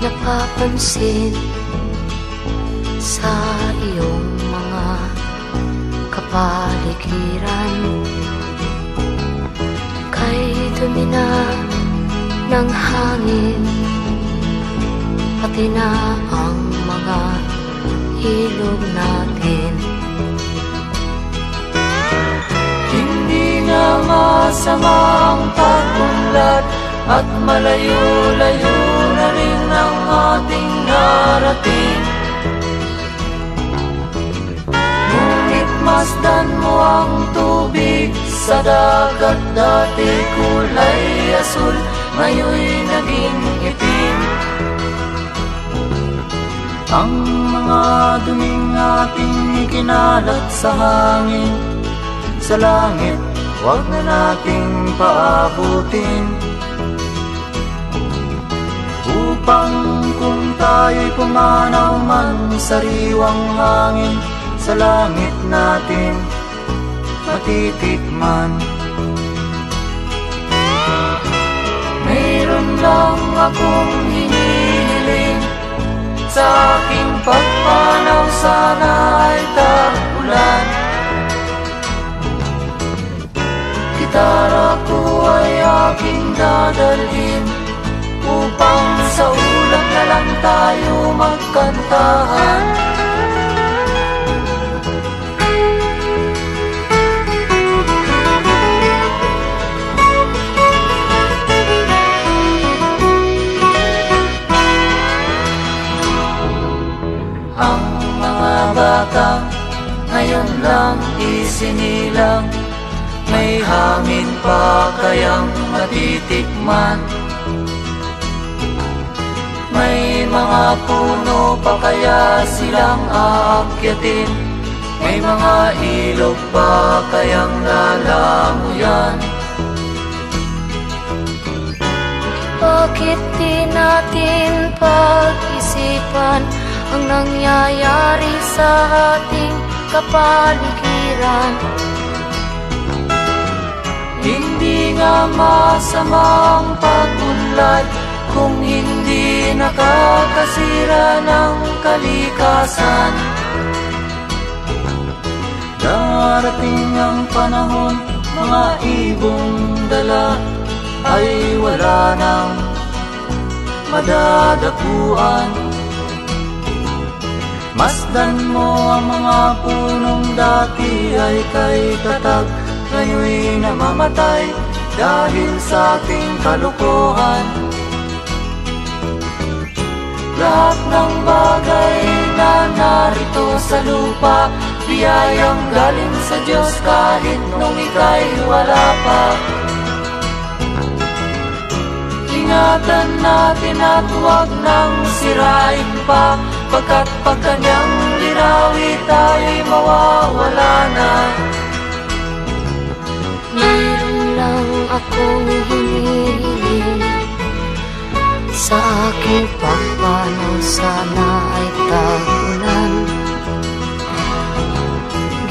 napapansin sa iyong mga kapaligiran. Kay dumi na ng hangin, pati na ang mga ilog natin. Hindi nga masama ang pag-unlad, at malayo-layo na rin ang ating narating. Ngunit masdan mo ang tubig sa dagat, dati kulay asul, ngayon'y naging itim. Ang mga duming ating ikinalat sa hangin, sa langit, huwag na nating paabutin. Upang kung tayo'y pumanaw man sa sariwang hangin, sa langit natin matitikman. Mayroon lang akong hinihiling, sa aking pagpanaw sana ay tag-ulan. Gitara ko ay aking dadalhin, upang sa ulap na lang tayo magkantahan. Ang mga bata ngayon lang isinilang, may hangin pa kayang matitikman. May mga puno pa kaya silang aakyatin, may mga ilog pa kayang lalamuyan. Bakit di natin pag-isipan ang nangyayari sa ating kapaligiran? Hindi nga masama ang pag-unlad, kung hindi nakakasira ng kalikasan. Darating ang panahon, mga ibong dala ay wala nang madadapuan. Masdan mo ang mga punong dati ay kay tatag, ngayon'y namamatay dahil sa ating kalukuhan. Lahat ng bagay na narito sa lupa, biyayang galing sa Diyos kahit nung ika'y wala pa. Ingatan natin at huwag nang sirain pa, pagkat pag kanyang linawi tayo'y mawawala na. Mayroon lang akong hinihiling, sa aking pagpanaw sana ay tag-ulan.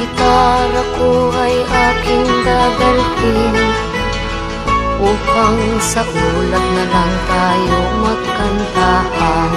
Gitara ko ay aking dadalhin, upang sa ulap na lang tayo magkantahan.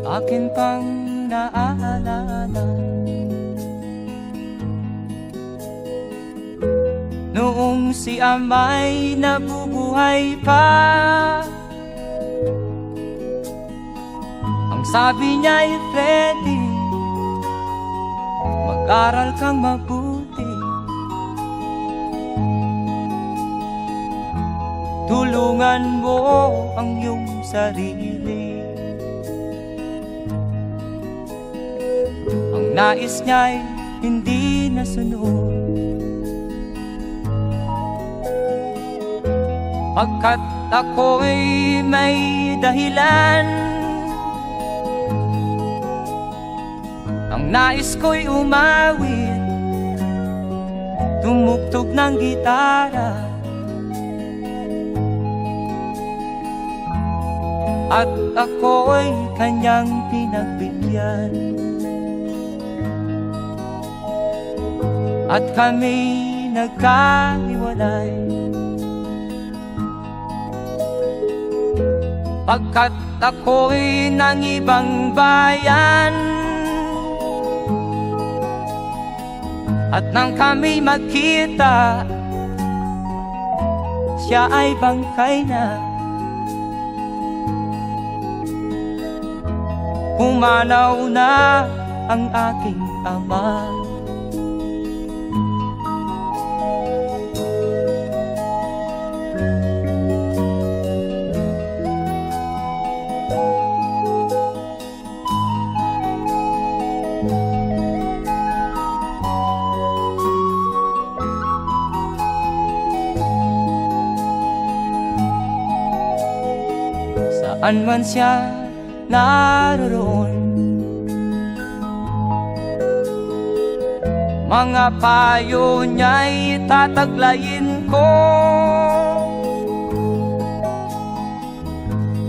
Akin pang naalala noong si ama'y nabubuhay pa, ang sabi niya'y Freddy, mag-aral kang mabuti, tulungan mo ang iyong sarili. Ang nais niya'y hindi nasunod, pagkat ako'y may dahilan. Ang nais ko'y umawit, tumugtog ng gitara, at ako'y kanyang pinagbigyan. At kami nagkahiwalay, pagkat ako'y ng ibang bayan. At nang kami magkita, siya ay bangkay na. Pumanaw na ang aking ama. Saan man siya naroon, mga payo niya'y tataglayin ko.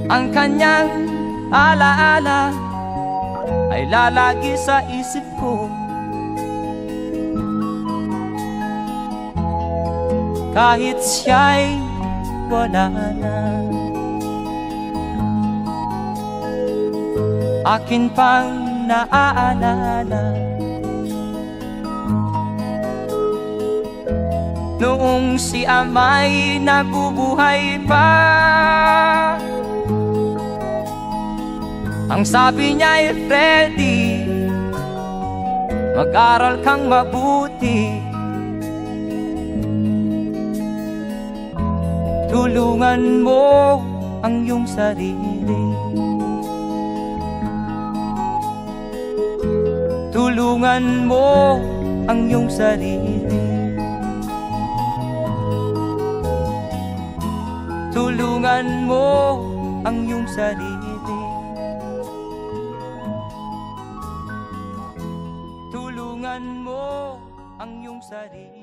Ang kanyang alaala ay lalagi sa isip ko, kahit siya'y wala na. Akin pang naaalala noong si ama'y nabubuhay pa. Ang sabi niya'y, Freddy, mag-aral kang mabuti, tulungan mo ang iyong sarili, tulungan mo ang iyong sarili, tulungan mo ang iyong sarili, tulungan mo ang iyong sarili.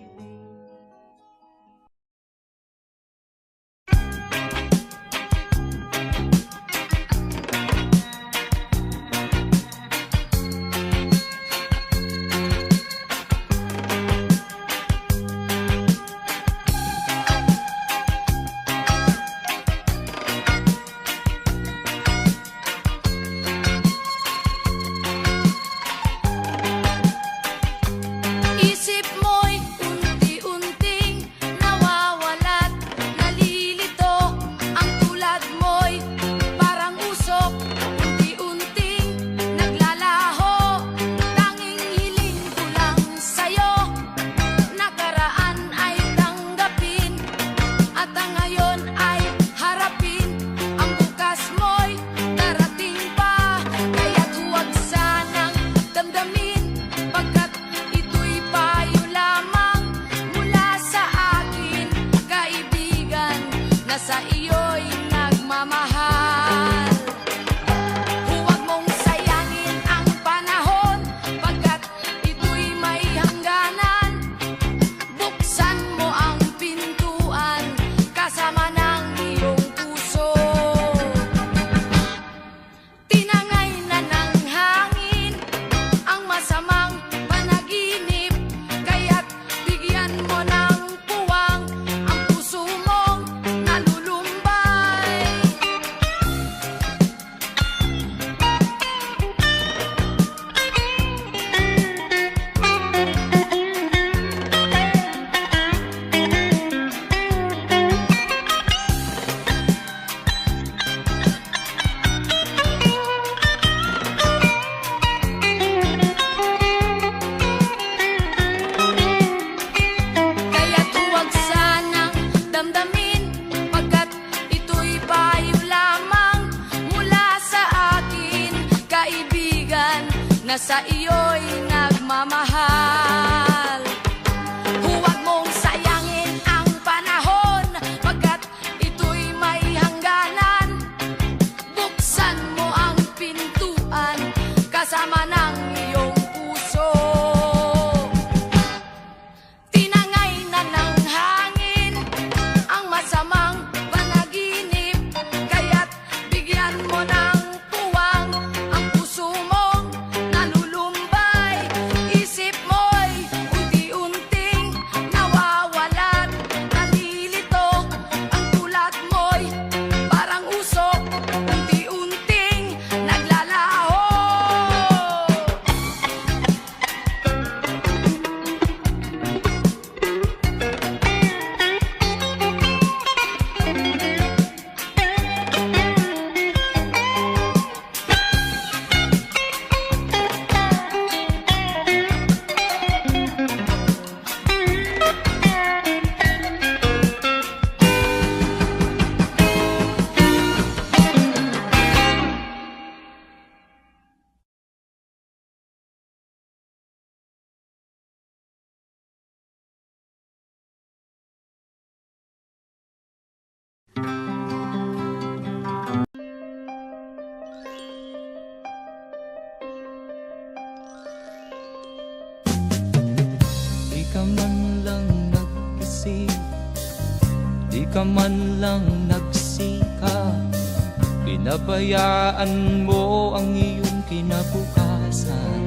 na sa iyo'y nagmamahal. Huwag mong sayangin ang panahon, pagkat ito'y man lang nagsikap, pinabayaan mo ang iyong kinabukasan.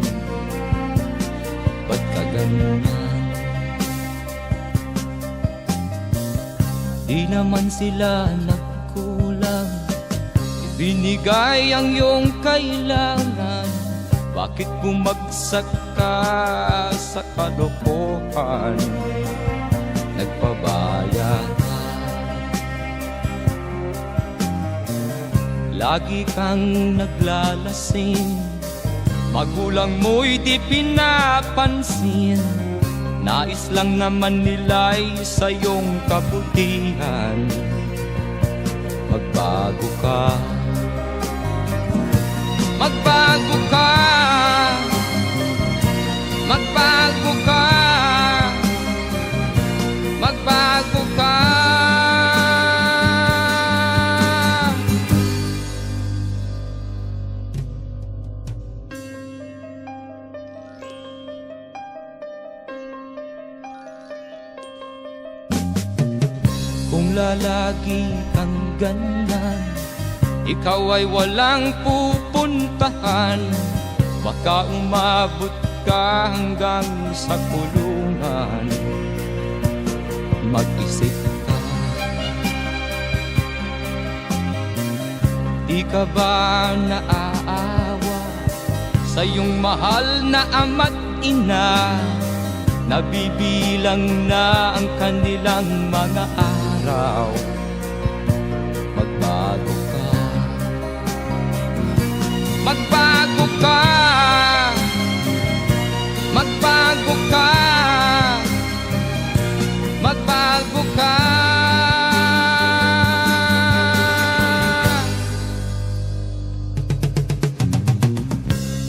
Ba't ka ganyan? Di naman sila nagkulang, ibinigay ang iyong kailangan. Bakit bumagsak ka sa kalokohan? Nagpabaya ka, lagi kang naglalasing, magulang mo'y di pinapansin. Nais lang naman nila'y sa iyong kabutihan. Magbago ka, magbago ka, magbago ka, magbago ka. Kung lalagi kang ganyan, ikaw ay walang pupuntahan. Baka umabot ka hanggang sa kulungan. Mag-isip ka, di ka ba naaawa sa iyong mahal na ama't ina? Nabibilang na ang kanilang mga araw. Magbago ka, magbago ka, magbago ka, magbago ka.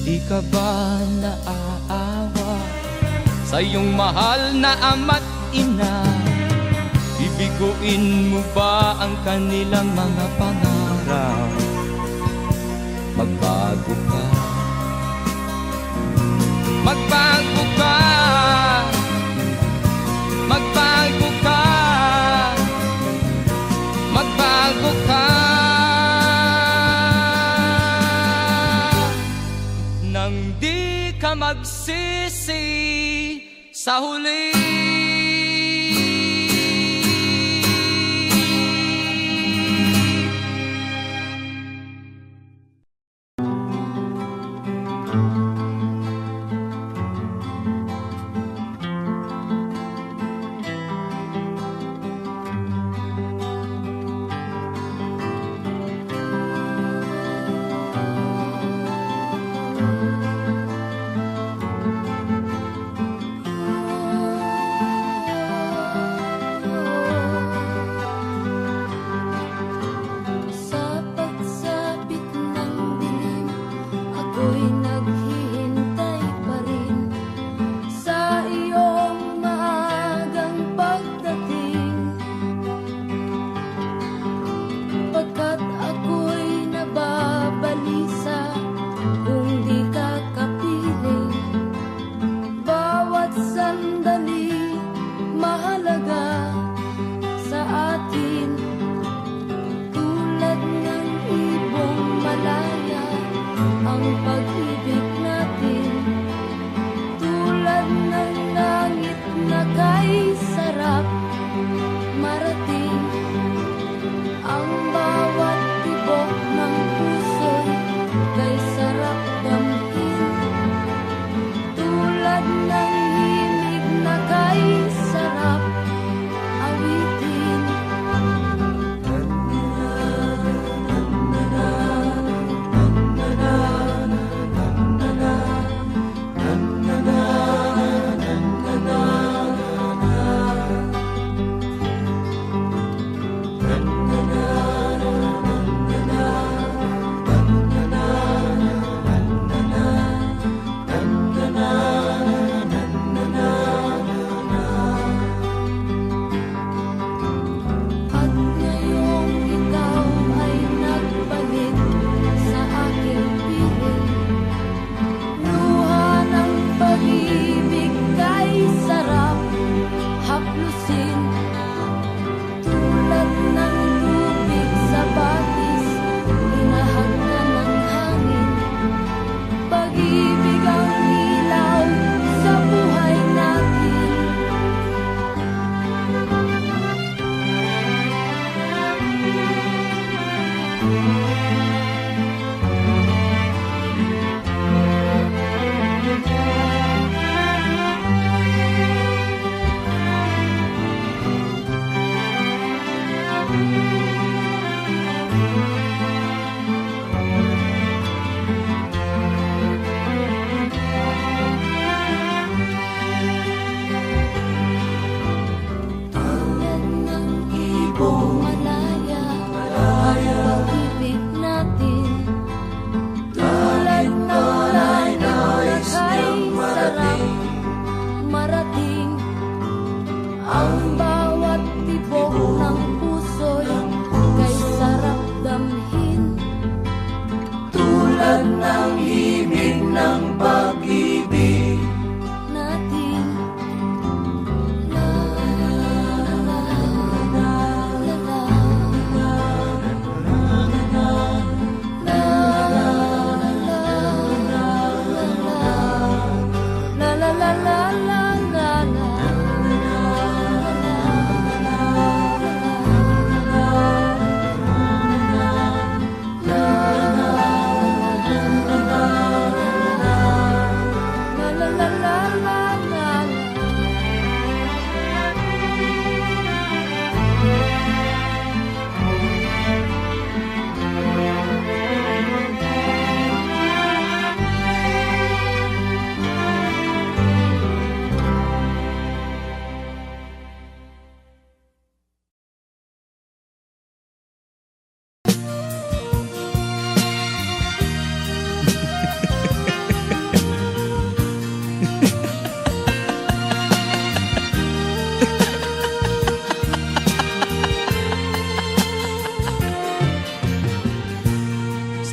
Di ka ba naaawa sa iyong mahal na ama't ina? Bibiguin mo ba ang kanilang mga pangarap? Magbago ka, magbago ka, magbago ka, magbago ka. Nang di ka magsisi sa huli. Tulad ng ibong malaya, pag-ibig natin. Tulad ng nais niyang marating, marating. Ang bawat tibok ng puso'y kay sarap damhin. Tulad ng himig ng pag-ibig Natin. La la la la la la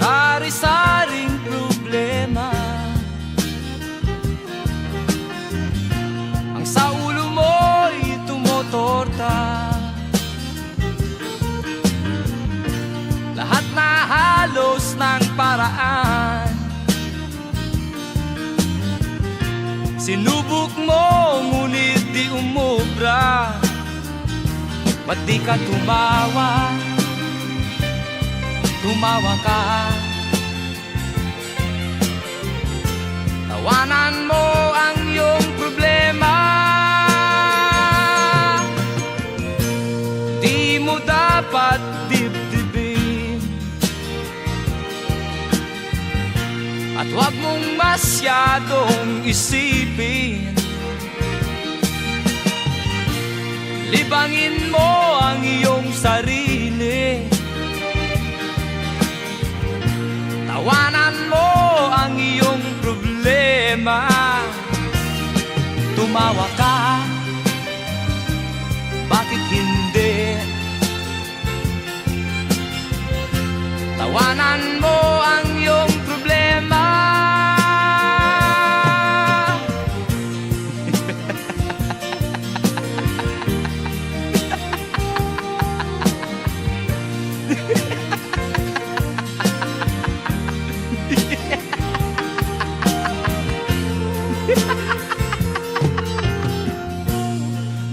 Sari-saring problema ang sa ulo mo'y tumotorta. Lahat na halos ng paraan sinubok mo, ngunit di umubra. Ba't di ka tumawa? Tumawa ka. Tawanan mo ang iyong problema. Di mo dapat dibdibin, at huwag mong masyadong isipin. Libangin mo ang iyong sarili. Tawanan mo ang iyong problema. Tumawa ka, bakit hindi? Tawanan mo ang iyong problema.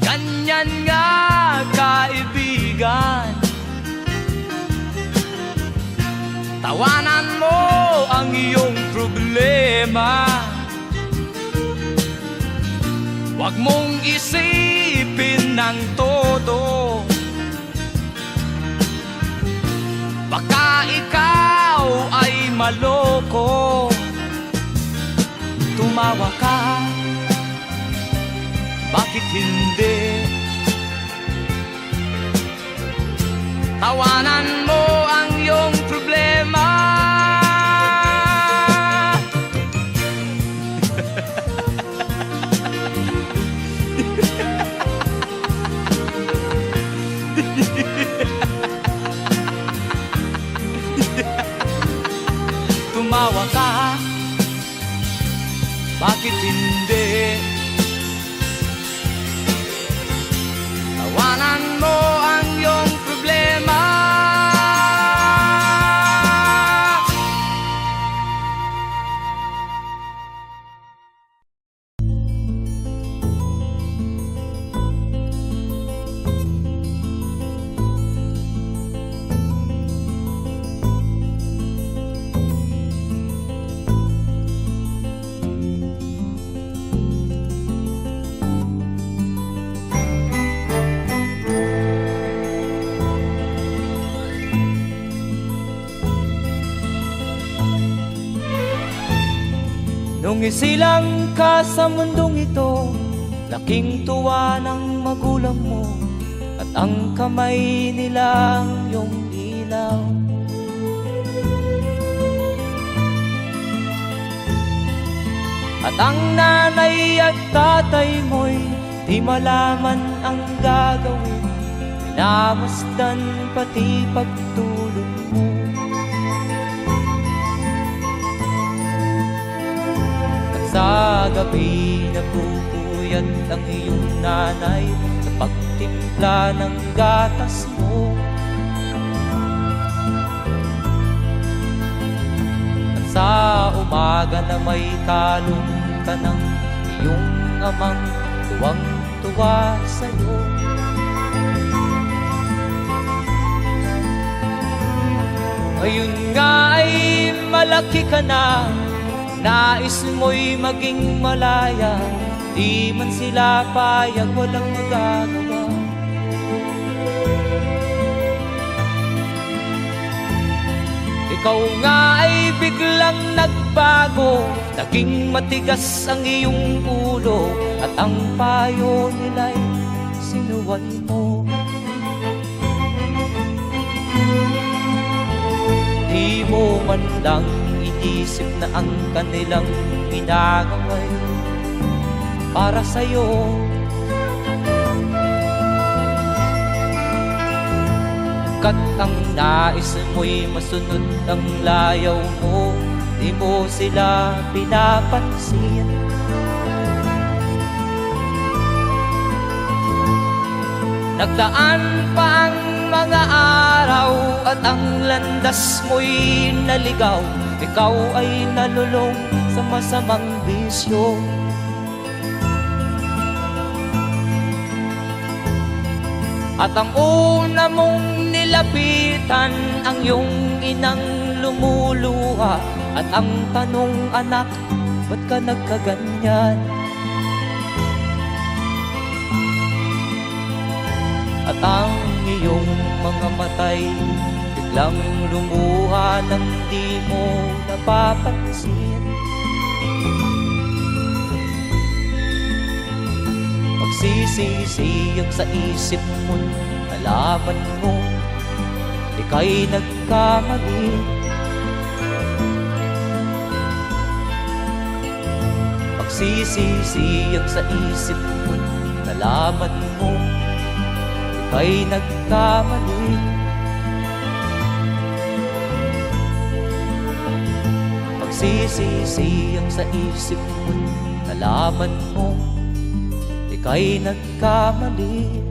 Ganyan nga, kaibigan. Tawanan mo ang iyong problema. Huwag mong isipin ng todo. Baka ikaw ay maloko. Tumawa ka, bakit hindi? Tawanan mo ang iyong problema. Tumawa ka, bakit hindi? Tawanan mo ang iyong problema. Nung isilang ka sa mundong ito, laking tuwa ng magulang mo, at ang kamay nilang iyong ilaw. At ang nanay at tatay mo'y di malaman ang gagawin, minamasdan pati pagtulog mo. At sa gabi nagpupuyat ang iyong nanay sa pagtimpla ng gatas mo. At sa umaga na may kalong ka ng iyong amang tuwang-tuwa sa'yo. Ngayon nga ay malaki ka na, nais mo'y maging malaya, di man sila payag, walang magagawa. Ikaw nga ay biglang nagbago, naging matigas ang iyong ulo, at ang payo nila'y sinuway mo. Di mo man lang inisip na ang kanilang ginagaway para sa'yo. Kat ang nais mo'y masunod ang layaw mo, di mo sila pinapansin. Nagdaan pa ang mga araw at ang landas mo'y naligaw, ikaw ay nalulong sa masamang bisyo. At ang una mong nilapitan ang iyong inang lumuluha, at ang tanong, anak, ba't ka nagkaganyan? At ang iyong mga matay biglang lumuha nang di mo napapansin. Magsisisiyag sa isip mo, nalaman mo ika'y nagkamali. Magsisisiyag sa isip mo, nalaman mo ika'y nagkamali. Magsisisiyag sa isip mo, nalaman mo ika'y nagkamali.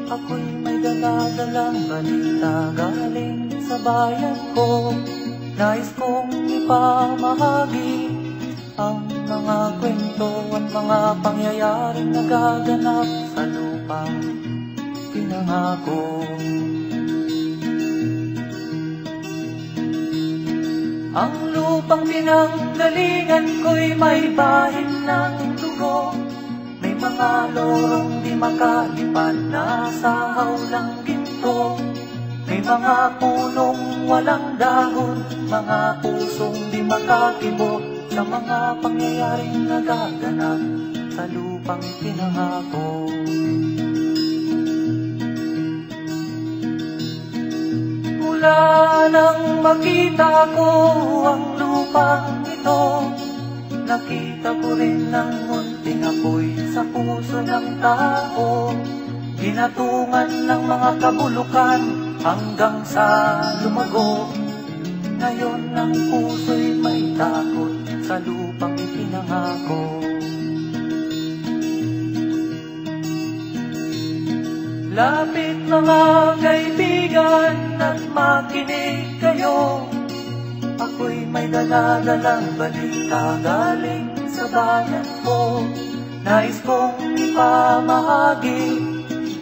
Ako'y may dala-dalang balita galing sa bayan ko. Nais kong ipamahagi ang mga kwento at mga pangyayaring nagaganap sa lupang pinangako. Ang lupang pinanggalingan ko'y may bahid ng dugo, may mga lorong di makalipad na sa hawlang ginto, may mga punong walang dahon, mga pusong di makakibo sa mga pangyayaring nagaganap sa lupang pinangako. Mula nang makita ko ang lupang ito, nakita ko rin ang munting apoy sa puso ng tao. Ginatungan ng mga kabulukan hanggang sa lumago. Ngayon ang puso'y may takot sa lupang ipinangako. Lapit mga kaibigan at makinig kayo. Ako'y may dala-dalang balita galing sa bayan ko. Nais kong ipamahagi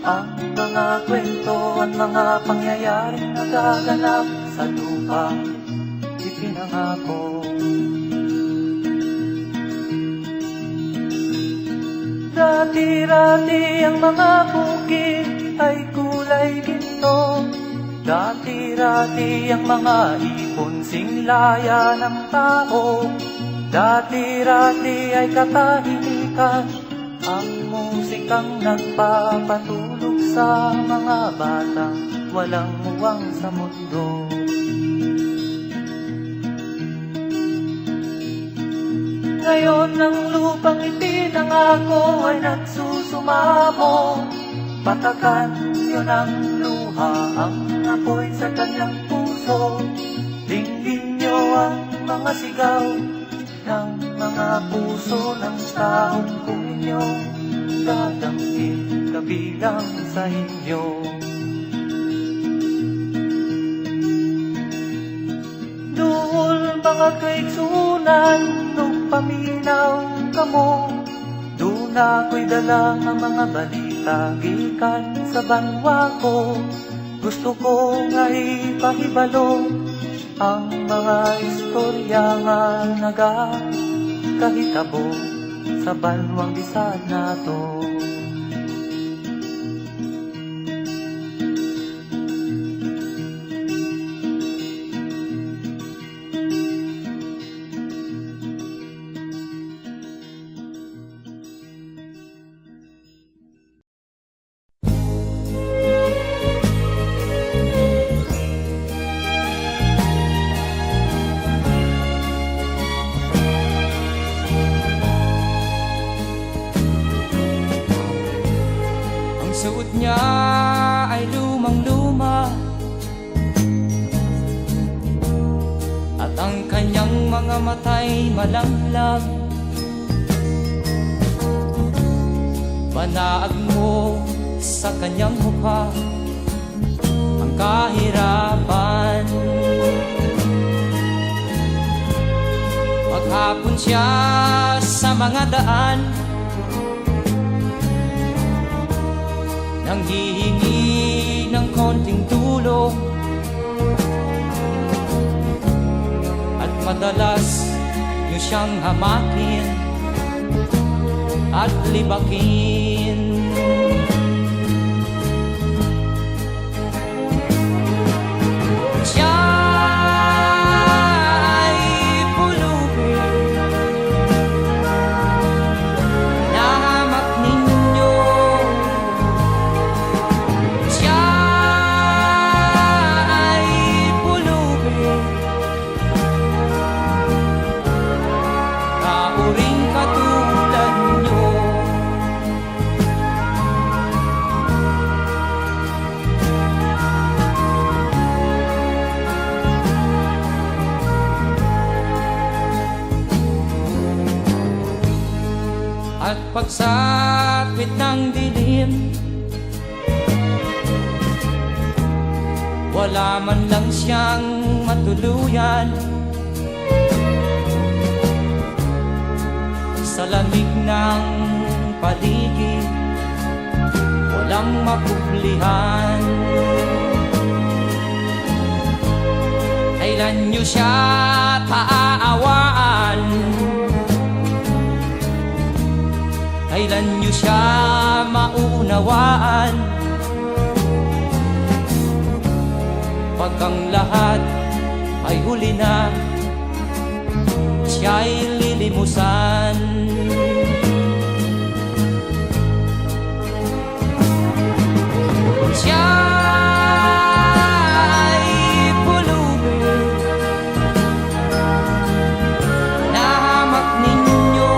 ang mga kwento at mga pangyayaring nagaganap sa lupang ipinangako. Dati-rati ang mga bukid ay kulay ginto. Dati-rati ang mga ipon singlaya ng tao. Dati-rati ay katahimikan ang musikang nagpapatulog sa mga batang walang muwang sa mundo. Ngayon ang lupang ipinangako ay nagsusumamo. Patakan yun ang luha, ang apoy sa kanyang puso. Dinggin niyo ang mga sigaw ng mga puso ng taong kung inyong dadamhin kabilang sa inyo. Duol mga kaigsunan, nung paminaw kamo, doon ako'y dala ang mga balita gikan sa banwa ko. Gusto ko nga ipahibalo ang mga istorya nga nagakahitabo sa banwang bisag nato. Suot niya ay lumang-luma at ang kanyang mga matay malamlam. Banaag mo sa kanyang mukha ang kahirapan. Maghapon siya sa mga daan, nanghihingi ng konting tulong, at madalas niyo siyang hamakin at libakin. Siya ay pulubin, nahamak ninyo. Siya ay pulubin, kauring katulad nyo. At pagsapit ng dilim, wala man lang siyang matuluyan. Sa lamig ng paligid, walang mapuplihan. Kailan niyo siya paaawaan? Kailan niyo siya maunawaan? Pag ang lahat ay huli na, siya'y lilimusan. Siya ay pulubin, nahamak ninyo.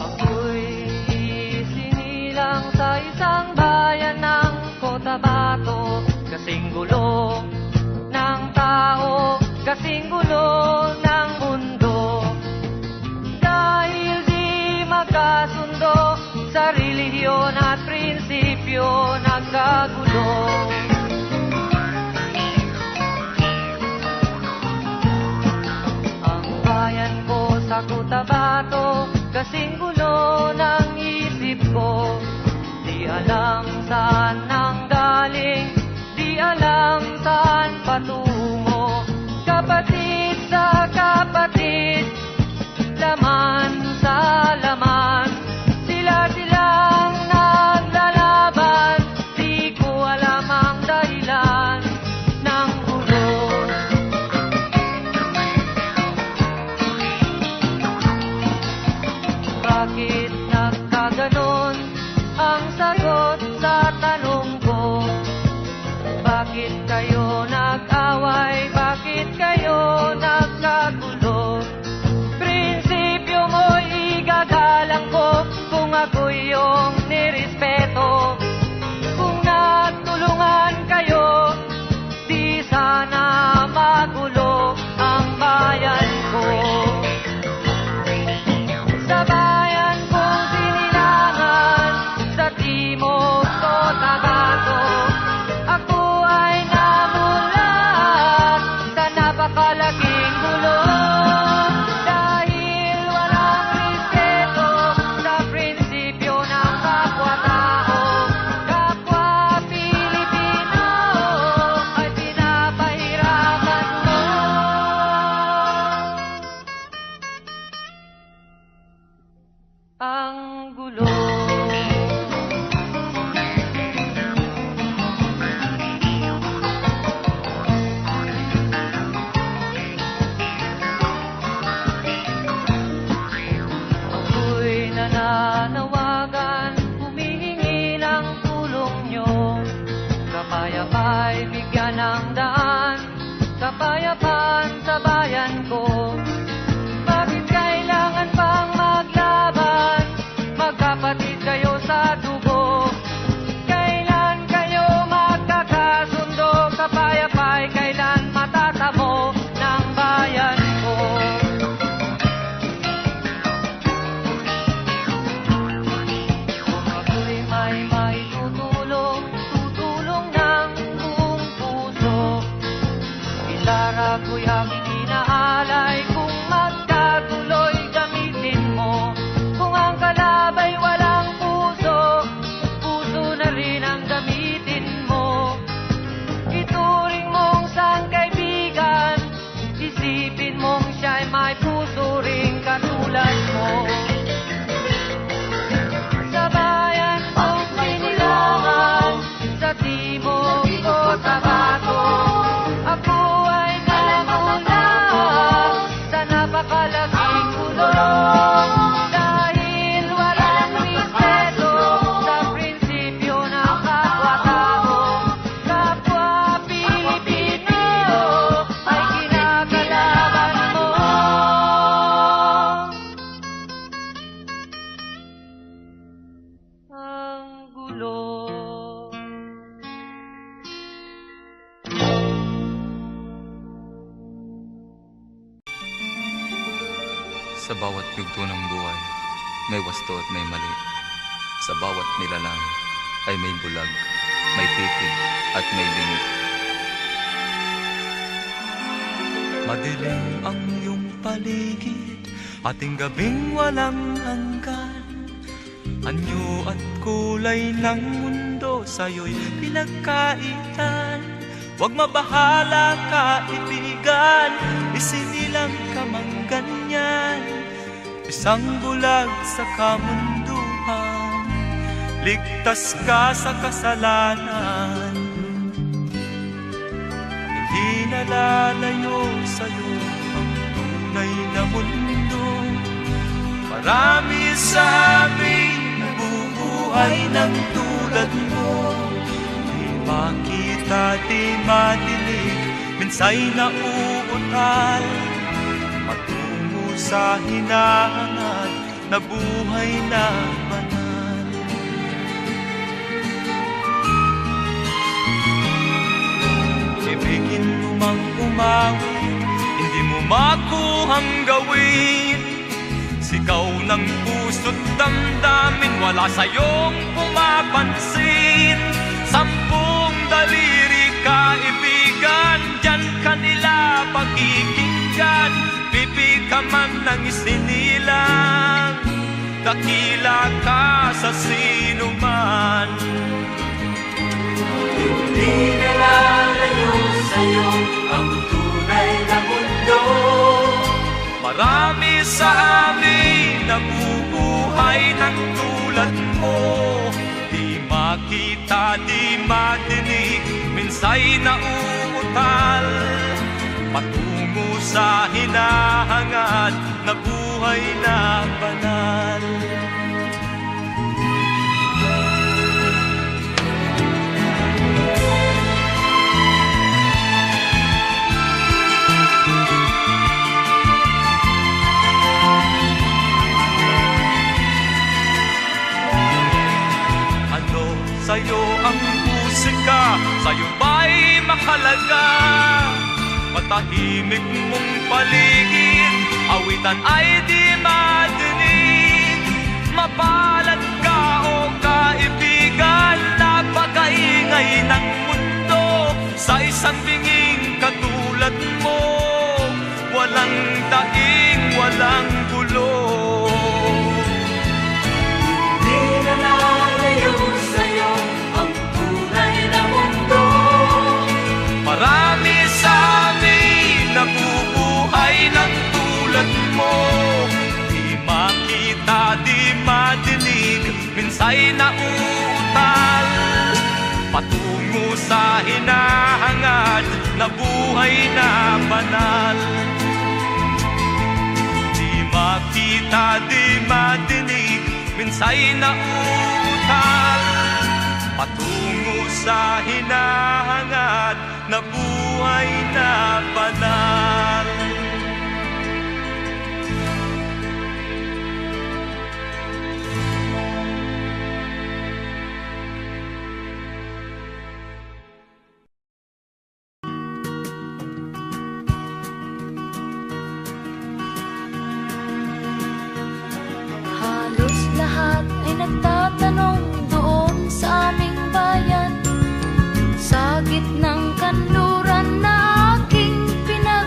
Ako'y isinilang sa isang bayan ng Cotabato, kasing gulo ng tao, kasing gulo ng mundo. Dahil di magkasundo sa relihiyon at prinsipyo, nagkagulo. Ang bayan ko sa Cotabato, kasing gulo ng isip ko. Di alam saan nang galing, di alam saan patungo. Kapatid sa kapatid, laman sa laman, sila-silang naglalaban. Di ko alam ang dahilan ng gulo. Bakit nagkaganon ang sagot sa tanong ko? Bakit kayo nag-away? Bakit kayo nagkagulo? Prinsipyo mo'y igagalang ko kung ako'y iyong nirespeto. Kung natulungan kayo, di sana magulo ang bayan ko. Sa bayan kong sinilangan, sa timog Cotabato, ako ay namulat sa napakalaking gulo. Dahil walang respeto sa prinsipyo ng kapwa-tao, kapwa Pilipino ay pinapahirapan mo. Ang gulo. Ako'y nananawagan, humihingi ng tulong nyo. Kapayapa'y bigyan ng daan, kapayapaan sa bayan ko. Bakit kailangan pang maglaban? Magkapatid kayo sa dugo. Kailan kayo magkakasundo? Kapayapa'y kailan matatamo ng bayan ko? Kung ako'y may maitutulong, tutulong ng buong puso. Gitara ko'y aking inaalay, kung magkatuloy gamitin mo. Kung ang kalabay walang puso, puso na rin ang gamitin mo. Ituring mong sang kaibigan, isipin mong siya'y may puso ring katulad mo. Sa bayan kong sinilangan, sa timog Cotabato, ako ay namulat sa napakalaking gulo. Dahil walang respeto sa prinsipyo ng kapwa-tao, kapwa Pilipino ay kinakalaban mo. Ang gulo. Sa bawat yugto ng buhay, may wasto at may mali. Sa bawat nilalang ay may bulag, may titig at may bingi. Madilim ang iyong paligid, ating gabing walang hanggan. Anyo at kulay ng mundo sa'yo'y pinagkaitan. Huwag mabahala kaibigan, isinilang ka mang ganyan. Isang bulag sa kamunduhan, ligtas ka sa kasalanan. Hindi nalalayo sa'yo ang tunay na mundo. Marami sa amin nabubuhay ng tulad mo. Di makita, di madinig, minsay nauutal patungo sa hinahangat na buhay na banal. Ibigin mo mang umawi, hindi mo makuhang gawin. Sigaw ng puso't damdamin, wala sa'yong pumapansin. 10 daliri kaibigan, diyan kanila pakikinggan. Pipi ka man ng isinilang, dakila ka sa sinuman. Hindi nalalayo sa'yo ang tunay na mundo. Marami sa amin nabubuhay ng tulad mo. Di makita, di madinig, minsay nauutal patungo sa hinahangad na buhay na banal. Sa'yo ang musika, sa'yo ba'y makalaga? Matahimik mong paligid, awitan ay di madinig. Mapalad ka o kaibigan, napakaingay ng mundo. Sa isang binging katulad mo, walang daing, walang gulo. Di na nalayo sa'yo ang tunay na mundo. Marami sa amin nabubuhay ng tulad mo. Di makita, di madinig, minsay nauutal patungo sa hinahangad na buhay na banal. Di makita, di madinig, minsay nauutal patungo sa hinahangad na buhay na banal. Halos lahat ay nagtatanong doon sa aming bayan, sa gitnang kanluran na aking pinag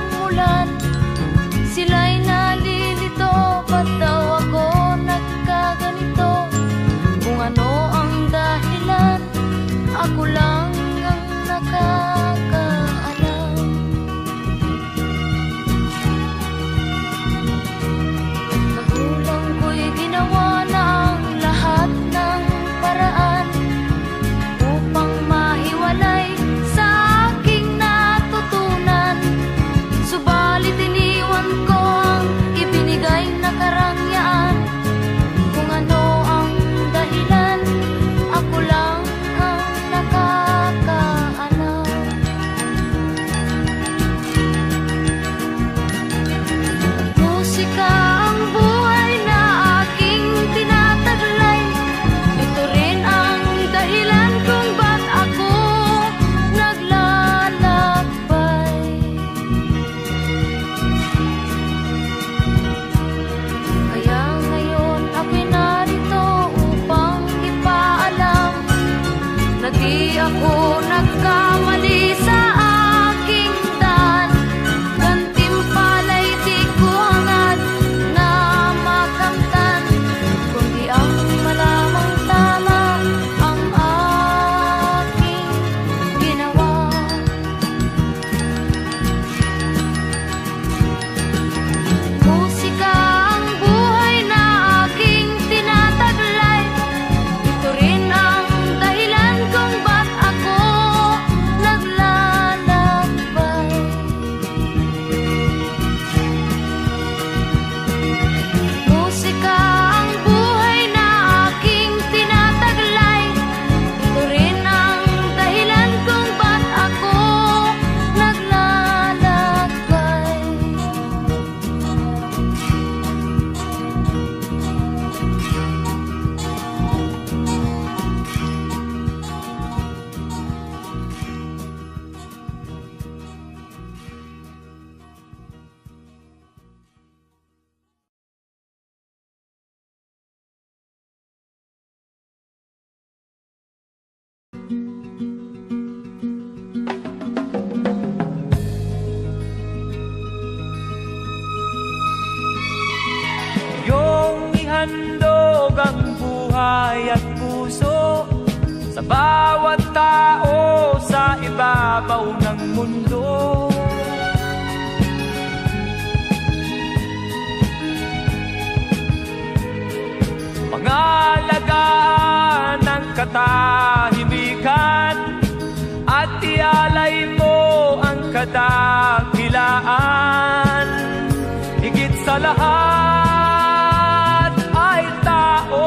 sa bawat tao sa ibabaw ng mundo. Pangalagaan ng katahimikan at ialay mo ang kadakilaan. Higit sa lahat ay tao.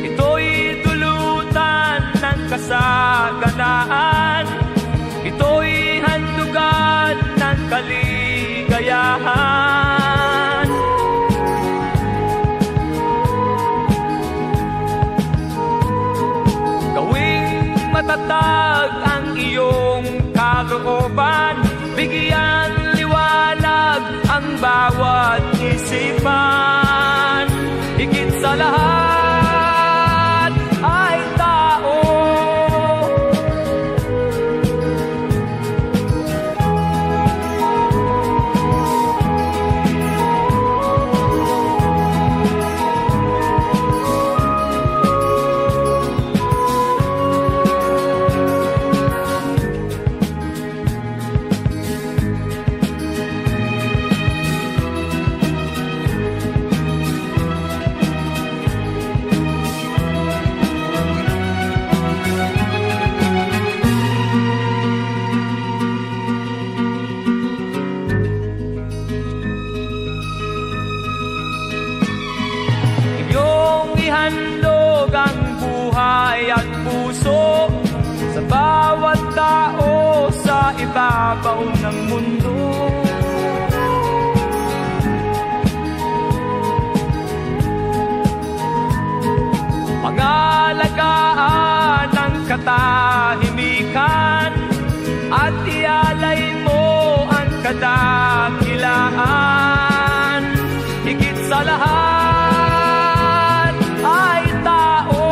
Ito'y dulutan ng kasaganaan. Ito'y handugan ng kaligayahan. Gawing matatag ang iyong kalooban, bigyan liwanag ang bawat isipan. Higit sa lahat ay tao. Iyong ihandog ang buhay at puso sa bawat tao sa ibabaw ng mundo. Pangalagaan ang katahimikan at ialay mo ang kadakilaan. Higit sa lahat ay tao.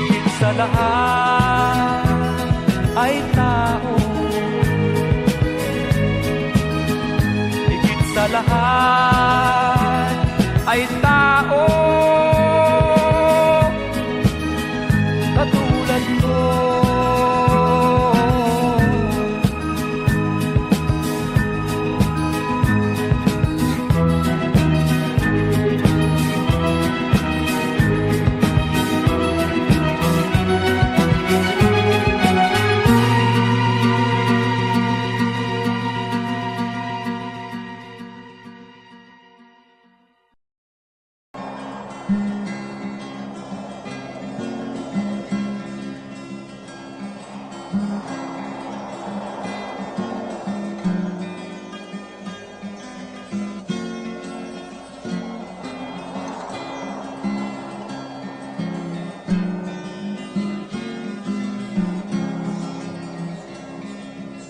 Higit sa lahat ay tao. Higit sa lahat ay tao. Katulad ko.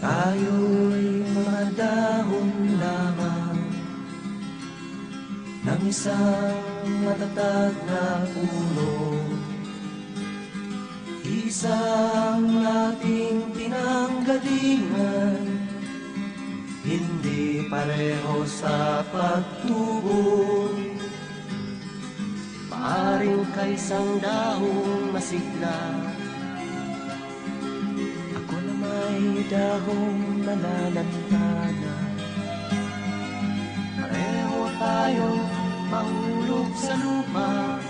Tayo'y mga dahon lamang ng isang matatag na puno. Isang ating pinanggalingan, hindi pareho sa pagtubo. Maaring kaisang dahong masigla, ako na may dahong nalalantana. Pareho tayo mahulog sa lupa,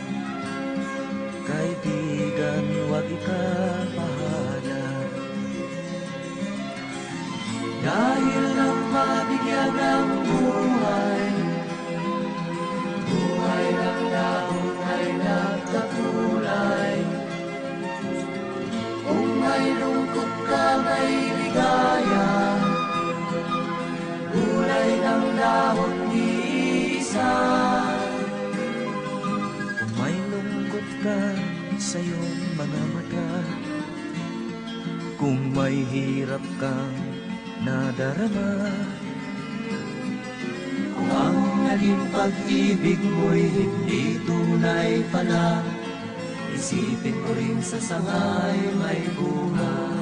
kaibigan, huwag ikabahala. Dahil ang mabigyan ng buhay, buhay ng dahon ay nagkakulay. Kung may lungkot ka, may ligaya, kulay ng dahon di isa. Kung may lungkot ka sa iyong mga mata, kung may hirap kang nadarama. Kung ang naging pag-ibig mo'y hindi tunay pala, isipin mo rin sa sangay may bunga.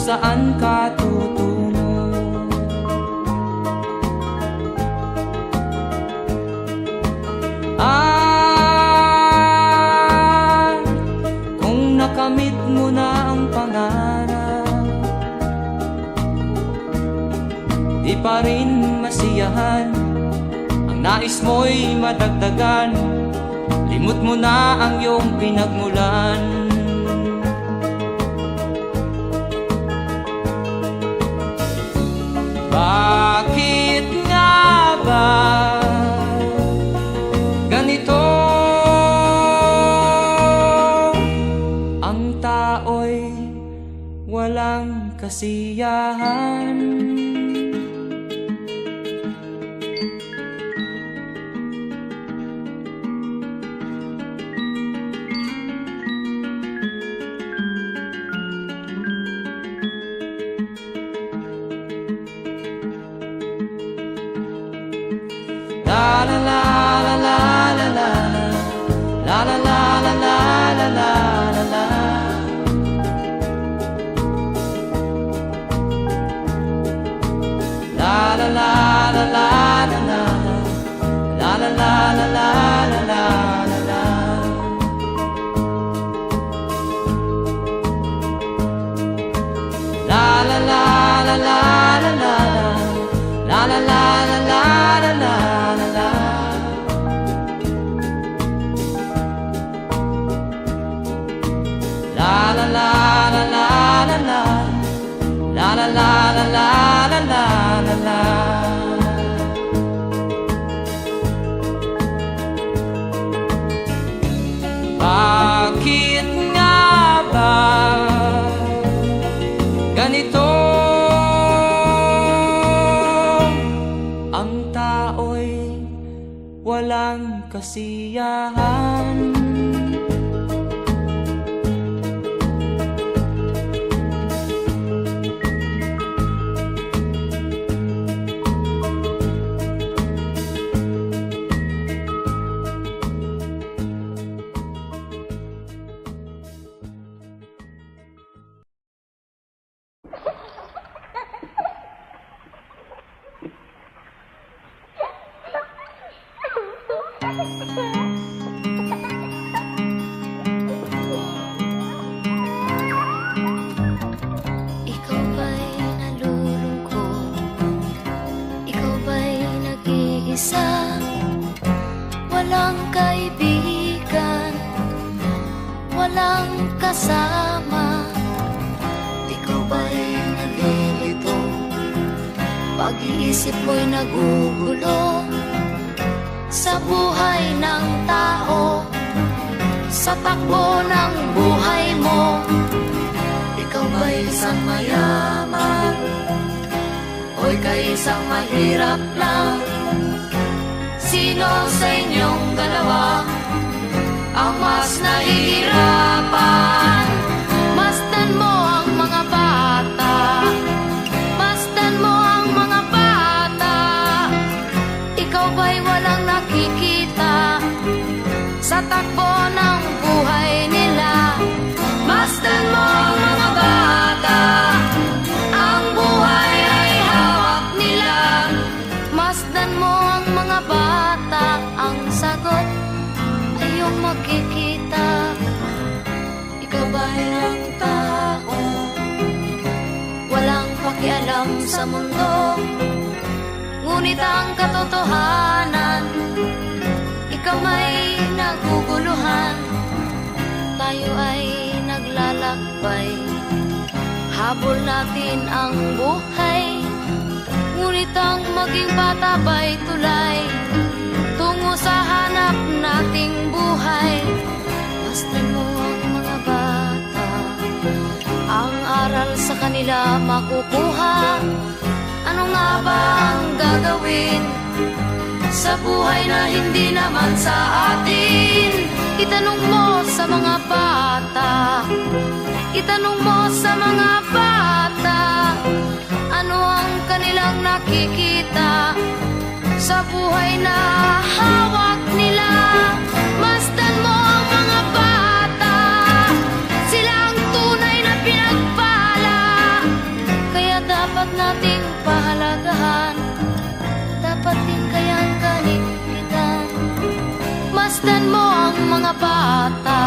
Saan ka tutungo? Kung nakamit mo na ang pangarap, di pa rin masiyahan, ang nais mo'y madagdagan, limot mo na ang iyong pinagmulan. Bakit nga ba ganito? Ang tao'y walang kasiyahan. La la la la la la la la la la la la la la la. La la la la la la la la la la la la la la. La la la la la la la la la la la la la. La la la la la la la la la la la la la la. Bakit nga ba ganito? Ang tao'y walang kasiyahan. Ikaw ba'y nalulungkot? Ikaw ba'y nag-iisa? Walang kaibigan, walang kasama. Ikaw ba'y nalilito? Pag-iisip mo'y nagugulo sa buhay ng tao, sa takbo ng buhay mo. Ikaw ba'y isang mayaman o ika'y isang mahirap lang? Sino sa inyong dalawa ang mas nahihirapan? Masdan mo ang mga bata, masdan mo ang mga bata. Ikaw ba'y walang nakikita sa takbo ng buhay nila? Masdan mo ang mga bata, ang buhay ay hawak nila. Masdan mo ang mga bata, ang sagot ay iyong makikita. Ikaw ba'y ang tao, walang pakialam sa mundo, ngunit ang katotohanan, ikaw may naguguluhan. Tayo ay naglalakbay, habol natin ang buhay, ngunit ang maging bata ba'y tulay tungo sa hanap nating buhay. Masdan mo ang mga bata, ang aral sa kanila makukuha. Ano nga ba ang gagawin sa buhay na hindi naman sa atin? Itanong mo sa mga bata, itanong mo sa mga bata, ano ang kanilang nakikita sa buhay na hawak nila. Masdan mo ang mga bata, sila ang tunay na pinagpala, kaya dapat nating pahalagahan, dapat din kayang kaligpitan. Masdan mo ang mga bata,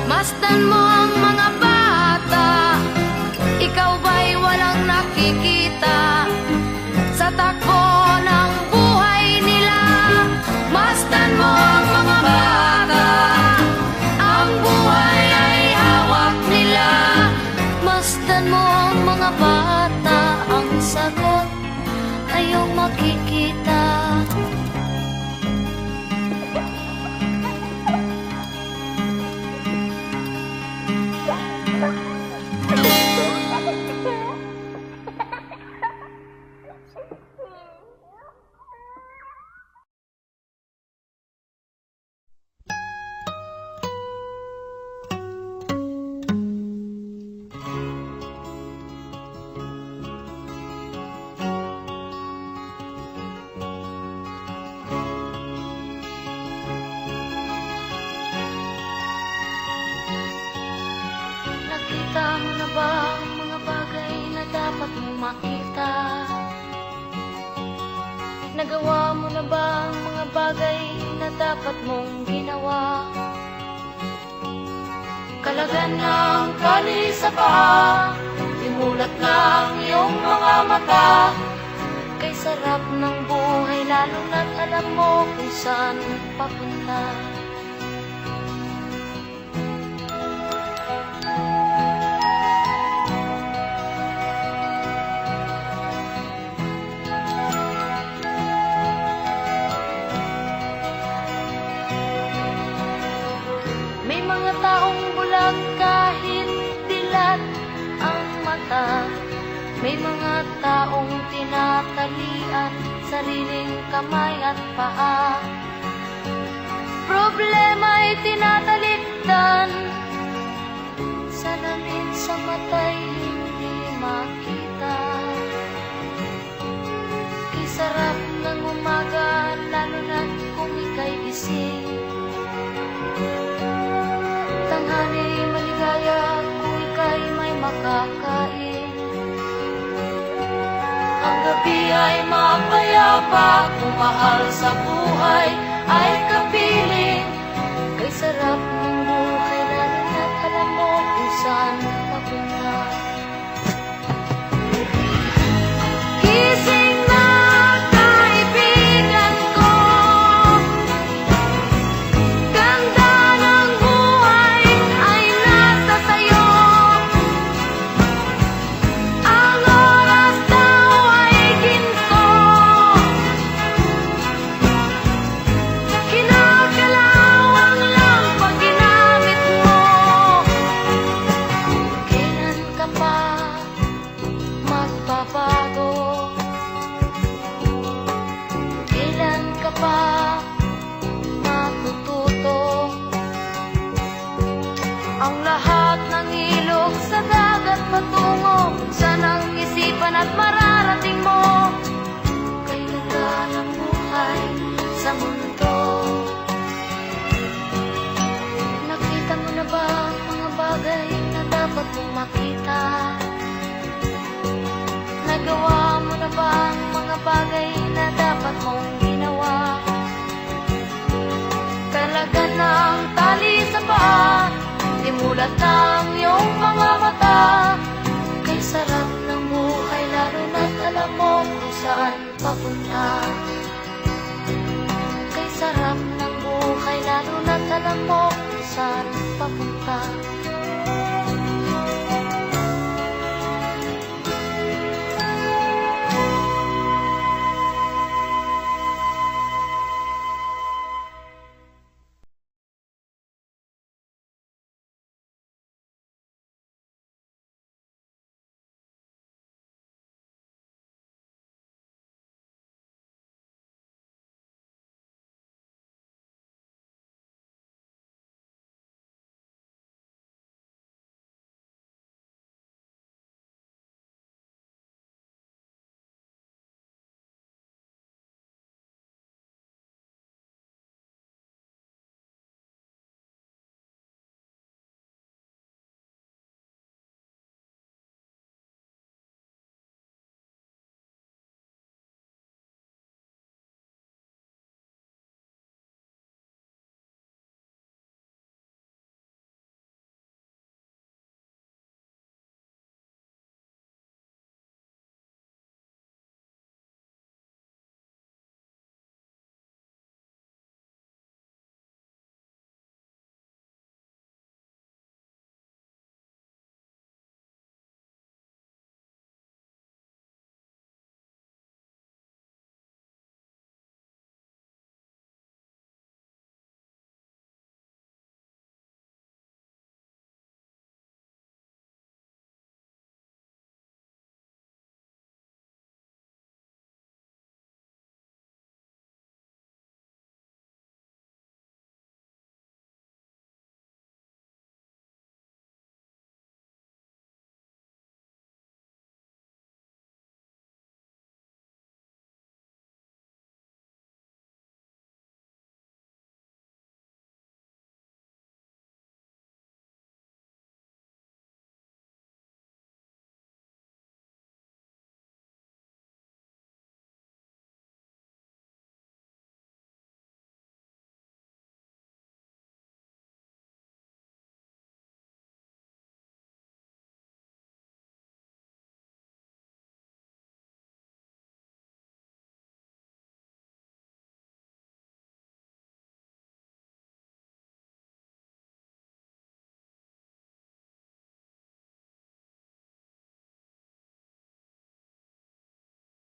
masdan mo ang mga bata. Ikaw ba'y walang nakikita sa takbo ng buhay nila? Masdan mo ang mga bata, ang buhay ay hawak nila. Masdan mo ang mga bata, ang sagot ay iyong makikita. Nakita mo na ba ang mga bagay na dapat mong makita? Nagawa mo na ba ang mga bagay na dapat mong ginawa? Kalagan ng kali sa paa, imulat ng iyong mga mata. Kay sarap ng buhay, lalo na't alam mo kung saan papunta. May mga taong bulag kahit dilat ang mata. May mga taong tinatalian sariling kamay at paa. Problema'y tinatalikdan, salamin sa mata'y hindi makita. Kay sarap ng umaga, lalo na kung ika'y gising. Tanghali maligaya kung ika'y may makakain. Ang gabi ay mapayapa kung mahal sa buhay ay kapiling. Kay sarap ng buhay, lalo na't alam mo kung saan papunta. Gising na kaibigan ko, ganda ng buhay ay nasa sayo. Ang oras daw ay ginto, Ang lahat ng ilog sa dagat patungo kung saan ang isipan at mararating mo. Kay ganda ng buhay sa mundo. Nakita mo na ba ang mga bagay na dapat mong makita? Nagawa mo na ba ang mga bagay na dapat mong ginawa? Talaga ng tali sa paa, imulat ng iyong mga mata. Kay sarap ng buhay lalo na't alam mo kung saan papunta. Kay sarap ng buhay lalo na't alam mo kung saan papunta.